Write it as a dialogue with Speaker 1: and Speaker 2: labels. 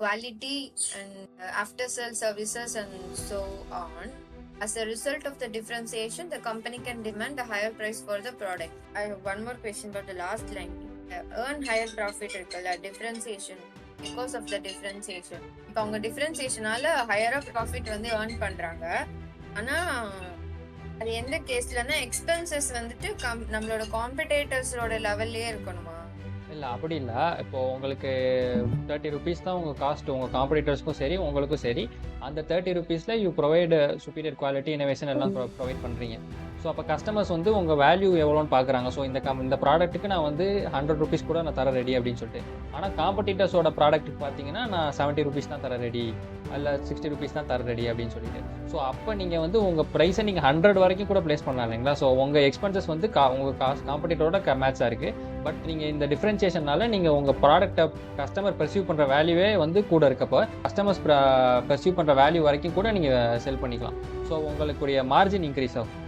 Speaker 1: quality and after sale services and so on. As a result of the differentiation, the company can demand a higher price for the product. I have one more question about the last line. Earn higher profit இருக்குல்ல differentiation because of the differentiation. இப்போ அவங்க differentiationனால higher profit வந்து earn பண்றாங்க. ஆனா அது எந்த கேஸ்லன்னா expenses வந்துட்டு நம்மளோட காம்படிட்டர்ஸோட லெவல்லே இருக்கணுமா?
Speaker 2: இல்லை அப்படி இல்லை. இப்போது உங்களுக்கு 30 ருபீஸ் தான் உங்கள் காஸ்ட், உங்கள் காம்படிட்டர்ஸ்க்கும் சரி உங்களுக்கும் சரி. அந்த 30 ருபீஸில் you provide superior quality innovation எல்லாம் ப்ரொவைட் பண்ணுறீங்க. ஸோ அப்போ கஸ்டமர்ஸ் வந்து உங்கள் வேல்யூ எவ்வளோன்னு பார்க்குறாங்க. ஸோ இந்த ப்ராடக்ட்டுக்கு நான் வந்து 100 ருபீஸ் கூட நான் தர ரெடி அப்படின்னு சொல்லிட்டு. ஆனால் காம்படிட்டர்ஸோட ப்ராடக்ட்டுக்கு பார்த்தீங்கன்னா நான் 70 ருபீஸ் தான் தர ரெடி, இல்லை 60 ருபீஸ் தான் தர ரெடி அப்படின்னு சொல்லிட்டு. ஸோ அப்போ நீங்கள் வந்து உங்கள் ப்ரைஸை நீங்கள் 100 வரைக்கும் கூட ப்ளேஸ் பண்ணலாம் இல்லைங்களா? ஸோ உங்கள் எக்ஸ்பென்சஸ் வந்து உங்கள் காம்படிட்டரோட மேட்சாக இருக்குது. பட் நீங்கள் இந்த டிஃப்ரென்சியேஷனால நீங்கள் உங்கள் ப்ராடக்ட்டை கஸ்டமர் பெர்சீவ் பண்ணுற வேல்யூவே வந்து கூட இருக்கப்போ கஸ்டமர்ஸ் பெர்சீவ் பண்ணுற வேல்யூ வரைக்கும் கூட நீங்கள் செல் பண்ணிக்கலாம். ஸோ உங்களுக்குரிய மார்ஜின் இன்க்ரீஸ் ஆகும்.